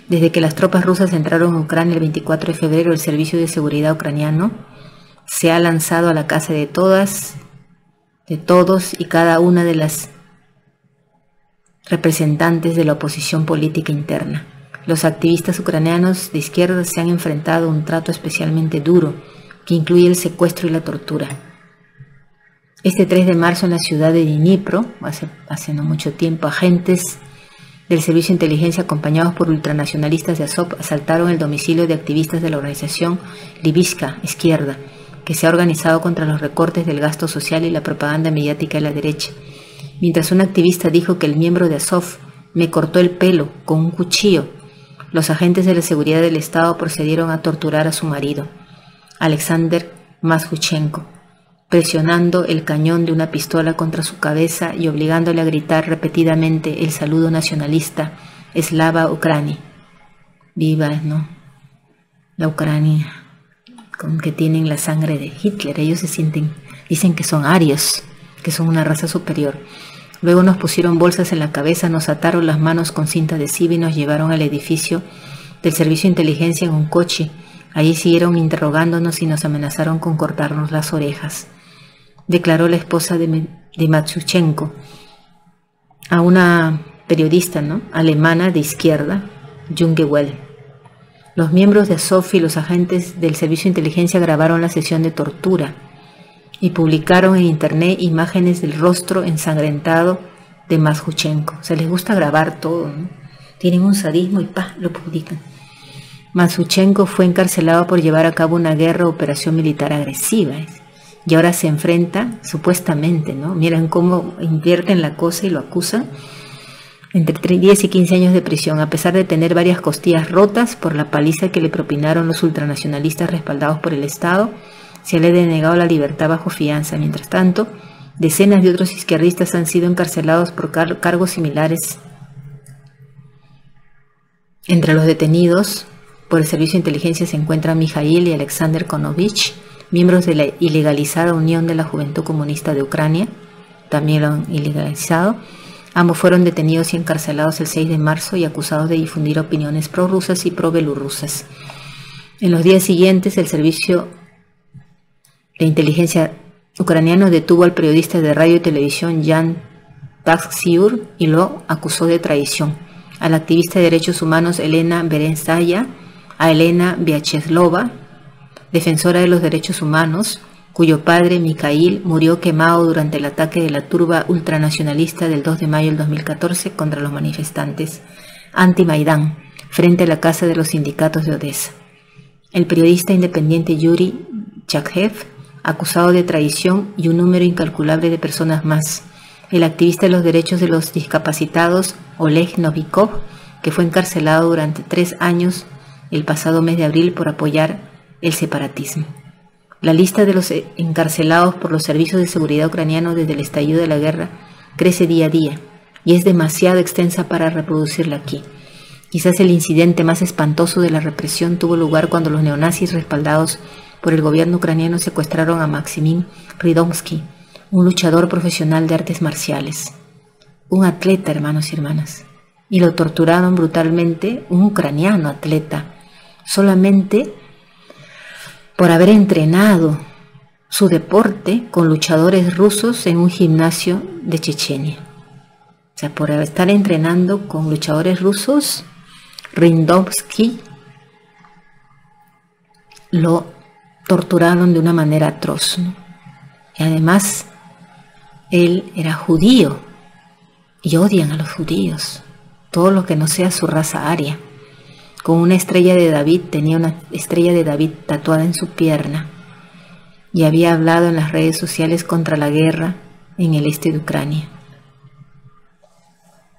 Desde que las tropas rusas entraron en Ucrania el 24 de febrero, el Servicio de Seguridad ucraniano se ha lanzado a la casa de todos y cada una de las representantes de la oposición política interna. Los activistas ucranianos de izquierda se han enfrentado a un trato especialmente duro, que incluye el secuestro y la tortura. Este 3 de marzo en la ciudad de Dnipro, hace no mucho tiempo, agentes del Servicio de Inteligencia acompañados por ultranacionalistas de Azov asaltaron el domicilio de activistas de la organización Liviska Izquierda, que se ha organizado contra los recortes del gasto social y la propaganda mediática de la derecha. Mientras un activista dijo que el miembro de Azov me cortó el pelo con un cuchillo, los agentes de la seguridad del Estado procedieron a torturar a su marido, Alexander Mazhuchenko, presionando el cañón de una pistola contra su cabeza y obligándole a gritar repetidamente el saludo nacionalista Slava Ukraini. Viva, ¿no?, la Ucrania, con que tienen la sangre de Hitler. Ellos dicen que son arios, que son una raza superior. Luego nos pusieron bolsas en la cabeza, nos ataron las manos con cinta adhesiva y nos llevaron al edificio del Servicio de Inteligencia en un coche. Allí siguieron interrogándonos y nos amenazaron con cortarnos las orejas, declaró la esposa de Mazhuchenko a una periodista, ¿no?, alemana de izquierda, Junge Well. Los miembros de Azov y los agentes del Servicio de Inteligencia grabaron la sesión de tortura y publicaron en internet imágenes del rostro ensangrentado de Mazhuchenko. O sea, les gusta grabar todo, ¿no? Tienen un sadismo y lo publican. Mazhuchenko fue encarcelado por llevar a cabo una guerra o operación militar agresiva, y ahora se enfrenta, supuestamente, ¿no?, miren cómo invierten la cosa y lo acusan, entre 10 y 15 años de prisión, a pesar de tener varias costillas rotas por la paliza que le propinaron los ultranacionalistas respaldados por el Estado. Se le ha denegado la libertad bajo fianza. Mientras tanto, decenas de otros izquierdistas han sido encarcelados por cargos similares. Entre los detenidos por el Servicio de Inteligencia se encuentran Mikhail y Alexander Konovich, miembros de la ilegalizada Unión de la Juventud Comunista de Ucrania. También lo han ilegalizado. Ambos fueron detenidos y encarcelados el 6 de marzo y acusados de difundir opiniones prorrusas y pro-belorrusas. En los días siguientes, el Servicio de Inteligencia ucraniano detuvo al periodista de radio y televisión Jan Taksiur y lo acusó de traición. Al activista de derechos humanos Elena Berensaya, a Elena Vyacheslava, defensora de los derechos humanos, cuyo padre Mikhail murió quemado durante el ataque de la turba ultranacionalista del 2 de mayo del 2014 contra los manifestantes anti-Maidán frente a la casa de los sindicatos de Odessa. El periodista independiente Yuri Chakhev, acusado de traición, y un número incalculable de personas más. El activista de los derechos de los discapacitados Oleg Novikov, que fue encarcelado durante 3 años el pasado mes de abril por apoyar el separatismo. La lista de los encarcelados por los servicios de seguridad ucranianos desde el estallido de la guerra crece día a día y es demasiado extensa para reproducirla aquí. Quizás el incidente más espantoso de la represión tuvo lugar cuando los neonazis respaldados por el gobierno ucraniano secuestraron a Maximín Ridomsky, un luchador profesional de artes marciales, un atleta, hermanos y hermanas, y lo torturaron brutalmente, un ucraniano atleta, solamente por haber entrenado su deporte con luchadores rusos en un gimnasio de Chechenia. O sea, por estar entrenando con luchadores rusos, Ridomsky lo torturaron de una manera atroz, ¿no? Y además, él era judío y odian a los judíos, todo lo que no sea su raza aria. Con una estrella de David, tenía una estrella de David tatuada en su pierna y había hablado en las redes sociales contra la guerra en el este de Ucrania.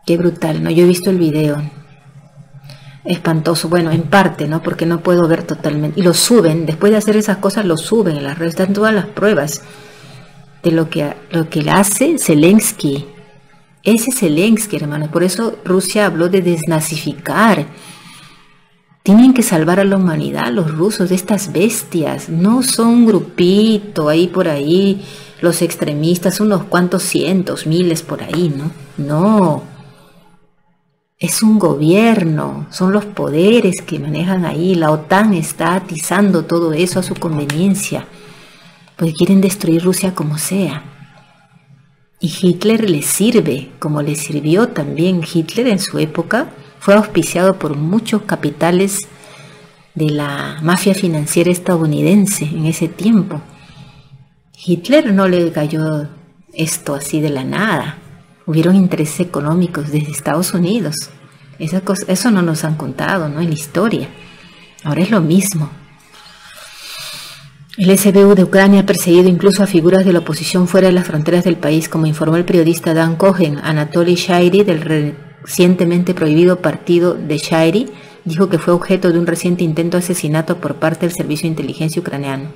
Qué brutal, ¿no? Yo he visto el video, espantoso, bueno, en parte, ¿no?, porque no puedo ver totalmente, y lo suben, después de hacer esas cosas lo suben en las redes, están todas las pruebas de lo que le hace Zelensky. Ese Zelensky, hermano, por eso Rusia habló de desnazificar. Tienen que salvar a la humanidad, los rusos, de estas bestias. No son un grupito ahí por ahí, los extremistas, unos cuantos cientos, miles por ahí, ¿no? No. Es un gobierno, son los poderes que manejan ahí. La OTAN está atizando todo eso a su conveniencia, porque quieren destruir Rusia como sea. Y Hitler les sirve, como les sirvió también. Hitler en su época fue auspiciado por muchos capitales de la mafia financiera estadounidense en ese tiempo. Hitler no le cayó esto así de la nada. Hubieron intereses económicos desde Estados Unidos. Eso no nos han contado, ¿no?, en la historia. Ahora es lo mismo. El SBU de Ucrania ha perseguido incluso a figuras de la oposición fuera de las fronteras del país, como informó el periodista Dan Cohen. Anatoly Shairi, del recientemente prohibido partido de Shairi, dijo que fue objeto de un reciente intento de asesinato por parte del servicio de inteligencia ucraniano.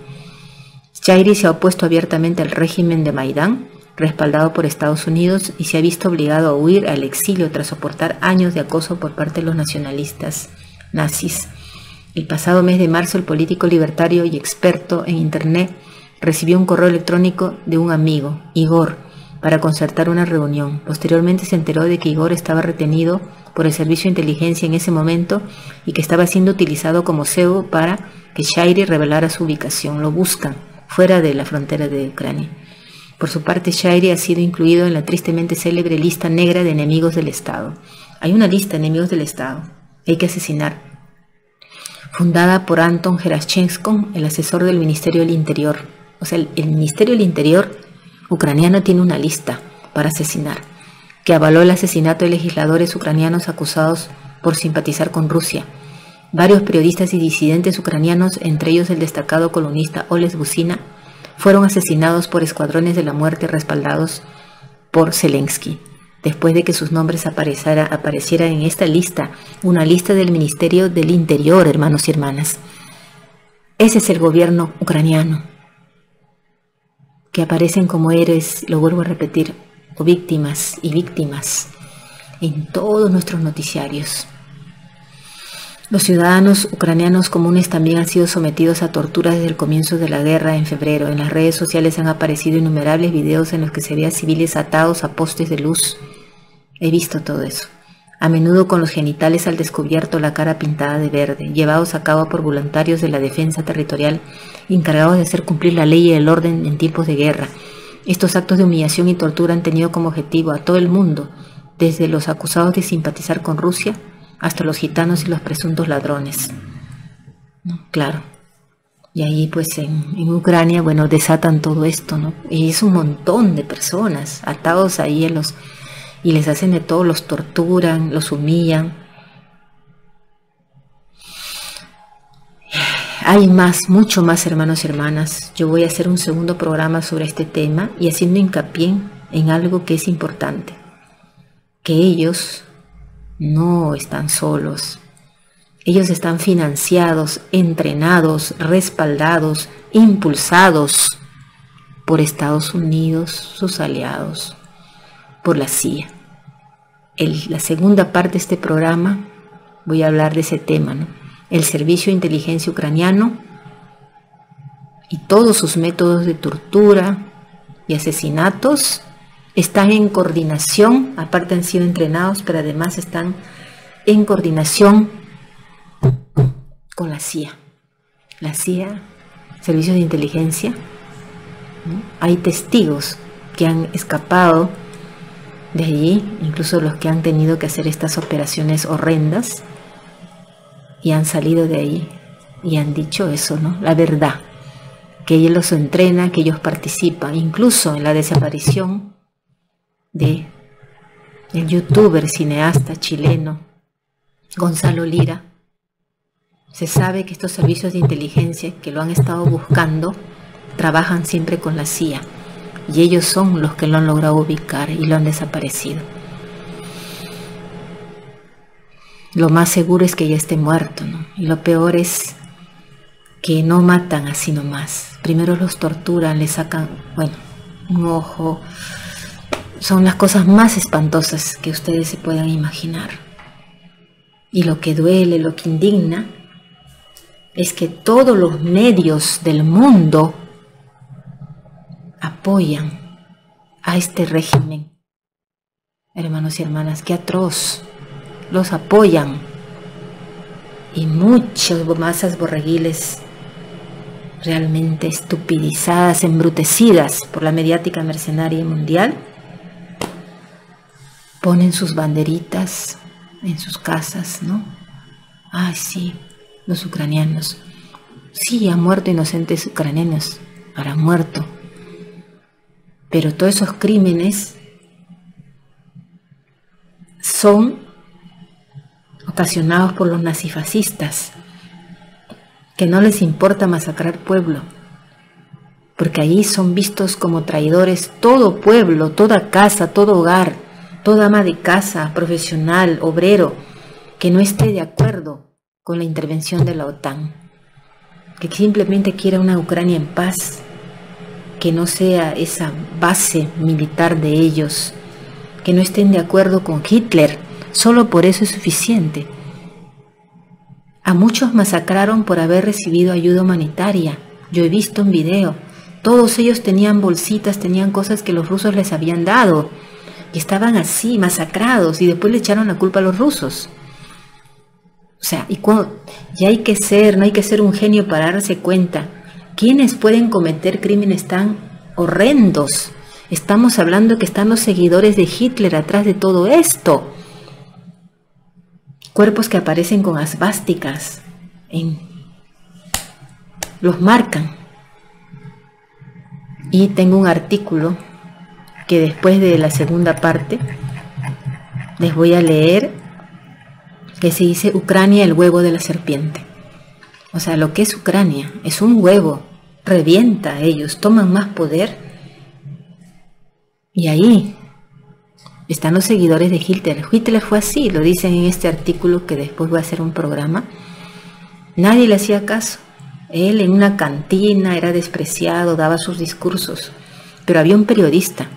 Shairi se ha opuesto abiertamente al régimen de Maidán, respaldado por Estados Unidos, y se ha visto obligado a huir al exilio tras soportar años de acoso por parte de los nacionalistas nazis. El pasado mes de marzo, el político libertario y experto en Internet recibió un correo electrónico de un amigo, Igor, para concertar una reunión. Posteriormente se enteró de que Igor estaba retenido por el servicio de inteligencia en ese momento y que estaba siendo utilizado como cebo para que Shairi revelara su ubicación. Lo buscan fuera de la frontera de Ucrania. Por su parte, Shairi ha sido incluido en la tristemente célebre lista negra de enemigos del Estado. Hay una lista de enemigos del Estado. Hay que asesinar. Fundada por Anton Gerashchenko, el asesor del Ministerio del Interior. O sea, el Ministerio del Interior ucraniano tiene una lista para asesinar, que avaló el asesinato de legisladores ucranianos acusados por simpatizar con Rusia. Varios periodistas y disidentes ucranianos, entre ellos el destacado columnista Oles Bucina, fueron asesinados por escuadrones de la muerte respaldados por Zelensky, después de que sus nombres aparecieran en esta lista, una lista del Ministerio del Interior, hermanos y hermanas. Ese es el gobierno ucraniano, que aparecen como héroes, lo vuelvo a repetir, o víctimas y víctimas en todos nuestros noticiarios. Los ciudadanos ucranianos comunes también han sido sometidos a torturas desde el comienzo de la guerra en febrero. En las redes sociales han aparecido innumerables videos en los que se ve a civiles atados a postes de luz. He visto todo eso. A menudo con los genitales al descubierto, la cara pintada de verde, llevados a cabo por voluntarios de la defensa territorial encargados de hacer cumplir la ley y el orden en tiempos de guerra. Estos actos de humillación y tortura han tenido como objetivo a todo el mundo, desde los acusados de simpatizar con Rusia hasta los gitanos y los presuntos ladrones. ¿No? Claro. Y ahí pues en Ucrania, bueno, desatan todo esto, ¿no? Y es un montón de personas atados ahí y les hacen de todo, los torturan, los humillan. Hay más, mucho más, hermanos y hermanas. Yo voy a hacer un segundo programa sobre este tema y haciendo hincapié en algo que es importante, que ellos no están solos. Ellos están financiados, entrenados, respaldados, impulsados por Estados Unidos, sus aliados, por la CIA. La segunda parte de este programa voy a hablar de ese tema, ¿no? El servicio de inteligencia ucraniano y todos sus métodos de tortura y asesinatos están en coordinación, aparte han sido entrenados, pero además están en coordinación con la CIA. La CIA, servicios de inteligencia, ¿no? Hay testigos que han escapado de allí, incluso los que han tenido que hacer estas operaciones horrendas, y han salido de ahí y han dicho eso, ¿no? La verdad, que ellos los entrenan, que ellos participan, incluso en la desaparición de el youtuber, cineasta chileno Gonzalo Lira. Se sabe que estos servicios de inteligencia que lo han estado buscando trabajan siempre con la CIA y ellos son los que lo han logrado ubicar y lo han desaparecido. Lo más seguro es que ya esté muerto, ¿no? Y lo peor es que no matan así nomás. Primero los torturan, les sacan, bueno, un ojo. Son las cosas más espantosas que ustedes se puedan imaginar. Y lo que duele, lo que indigna, es que todos los medios del mundo apoyan a este régimen. Hermanos y hermanas, qué atroz. Los apoyan. Y muchas masas borreguiles realmente estupidizadas, embrutecidas por la mediática mercenaria mundial, ponen sus banderitas en sus casas, ¿no? Ay, sí, los ucranianos. Sí, han muerto inocentes ucranianos, pero han muerto. Pero todos esos crímenes son ocasionados por los nazifascistas, que no les importa masacrar pueblo, porque allí son vistos como traidores todo pueblo, toda casa, todo hogar, toda ama de casa, profesional, obrero, que no esté de acuerdo con la intervención de la OTAN, que simplemente quiera una Ucrania en paz, que no sea esa base militar de ellos, que no estén de acuerdo con Hitler. Solo por eso es suficiente. A muchos masacraron por haber recibido ayuda humanitaria. Yo he visto un video. Todos ellos tenían bolsitas, tenían cosas que los rusos les habían dado. Y estaban así, masacrados, y después le echaron la culpa a los rusos. O sea, no hay que ser un genio para darse cuenta. ¿Quiénes pueden cometer crímenes tan horrendos? Estamos hablando que están los seguidores de Hitler atrás de todo esto. Cuerpos que aparecen con asvásticas, los marcan. Y tengo un artículo que después de la segunda parte les voy a leer, que se dice Ucrania, el huevo de la serpiente. O sea, lo que es Ucrania es un huevo, revienta a ellos, toman más poder. Y ahí están los seguidores de Hitler. Hitler fue así, lo dicen en este artículo que después voy a hacer un programa. Nadie le hacía caso. Él en una cantina era despreciado, daba sus discursos. Pero había un periodista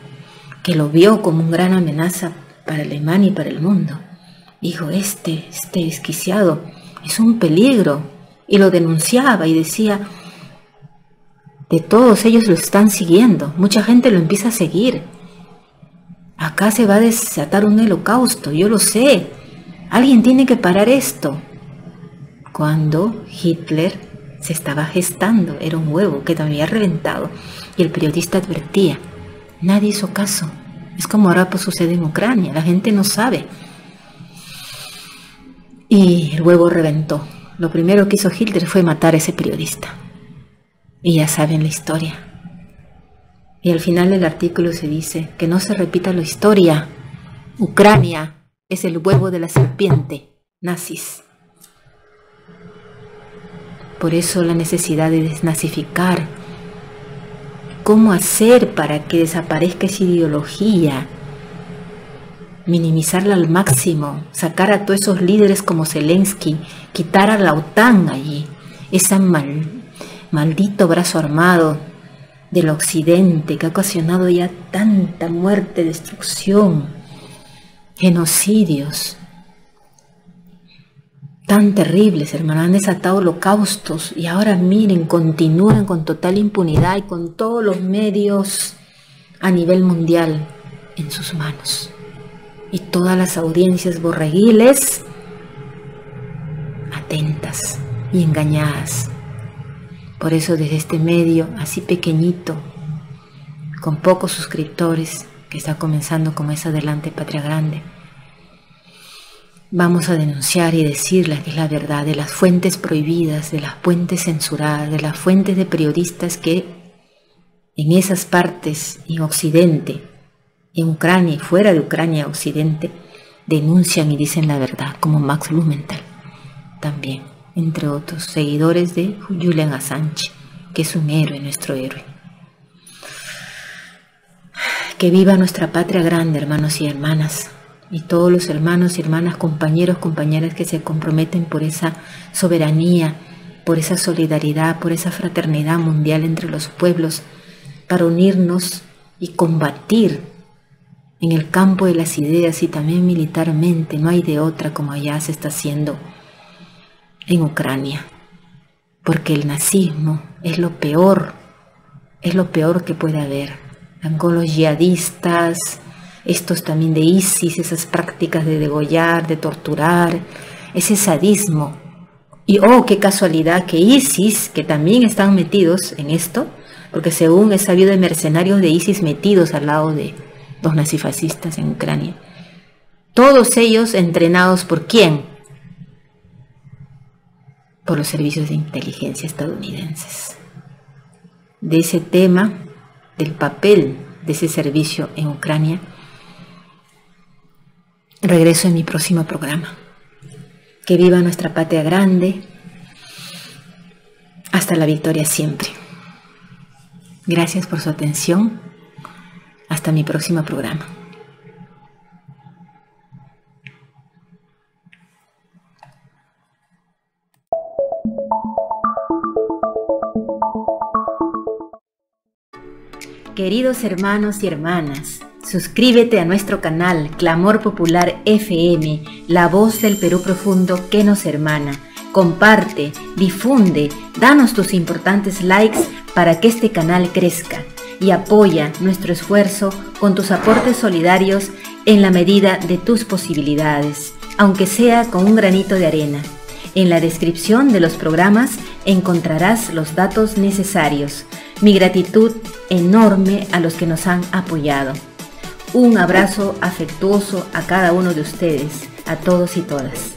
que lo vio como una gran amenaza para Alemania y para el mundo. Dijo, este desquiciado es un peligro. Y lo denunciaba y decía, de todos ellos lo están siguiendo. Mucha gente lo empieza a seguir. Acá se va a desatar un holocausto, yo lo sé. Alguien tiene que parar esto. Cuando Hitler se estaba gestando, era un huevo que también había reventado. Y el periodista advertía. Nadie hizo caso. Es como ahora sucede en Ucrania, la gente no sabe. Y el huevo reventó. Lo primero que hizo Hitler fue matar a ese periodista. Y ya saben la historia. Y al final del artículo se dice que no se repita la historia. Ucrania es el huevo de la serpiente, nazis. Por eso la necesidad de desnazificar. ¿Cómo hacer para que desaparezca esa ideología? Minimizarla al máximo, sacar a todos esos líderes como Zelensky, quitar a la OTAN allí, ese maldito brazo armado del occidente que ha ocasionado ya tanta muerte, destrucción, genocidios tan terribles, hermano. Han desatado holocaustos y ahora miren, continúan con total impunidad y con todos los medios a nivel mundial en sus manos. Y todas las audiencias borreguiles atentas y engañadas. Por eso desde este medio así pequeñito, con pocos suscriptores, que está comenzando como es Adelante Patria Grande, vamos a denunciar y decirles que es la verdad de las fuentes prohibidas, de las fuentes censuradas, de las fuentes de periodistas que en esas partes, en Occidente, en Ucrania y fuera de Ucrania, Occidente, denuncian y dicen la verdad, como Max Blumenthal también, entre otros seguidores de Julian Assange, que es un héroe, nuestro héroe. Que viva nuestra patria grande, hermanos y hermanas, y todos los hermanos y hermanas, compañeros, compañeras que se comprometen por esa soberanía, por esa solidaridad, por esa fraternidad mundial entre los pueblos, para unirnos y combatir en el campo de las ideas y también militarmente. No hay de otra, como allá se está haciendo en Ucrania, porque el nazismo es lo peor que puede haber. Con los yihadistas, estos también de ISIS, esas prácticas de degollar, de torturar, ese sadismo. Y oh, qué casualidad que ISIS, que también están metidos en esto, porque según he sabido de mercenarios de ISIS metidos al lado de los nazifascistas en Ucrania. Todos ellos entrenados ¿por quién? Por los servicios de inteligencia estadounidenses. De ese tema, del papel de ese servicio en Ucrania, regreso en mi próximo programa. Que viva nuestra patria grande. Hasta la victoria siempre. Gracias por su atención. Hasta mi próximo programa. Queridos hermanos y hermanas, suscríbete a nuestro canal Clamor Popular FM, la voz del Perú profundo que nos hermana. Comparte, difunde, danos tus importantes likes para que este canal crezca y apoya nuestro esfuerzo con tus aportes solidarios en la medida de tus posibilidades, aunque sea con un granito de arena. En la descripción de los programas encontrarás los datos necesarios. Mi gratitud enorme a los que nos han apoyado. Un abrazo afectuoso a cada uno de ustedes, a todos y todas.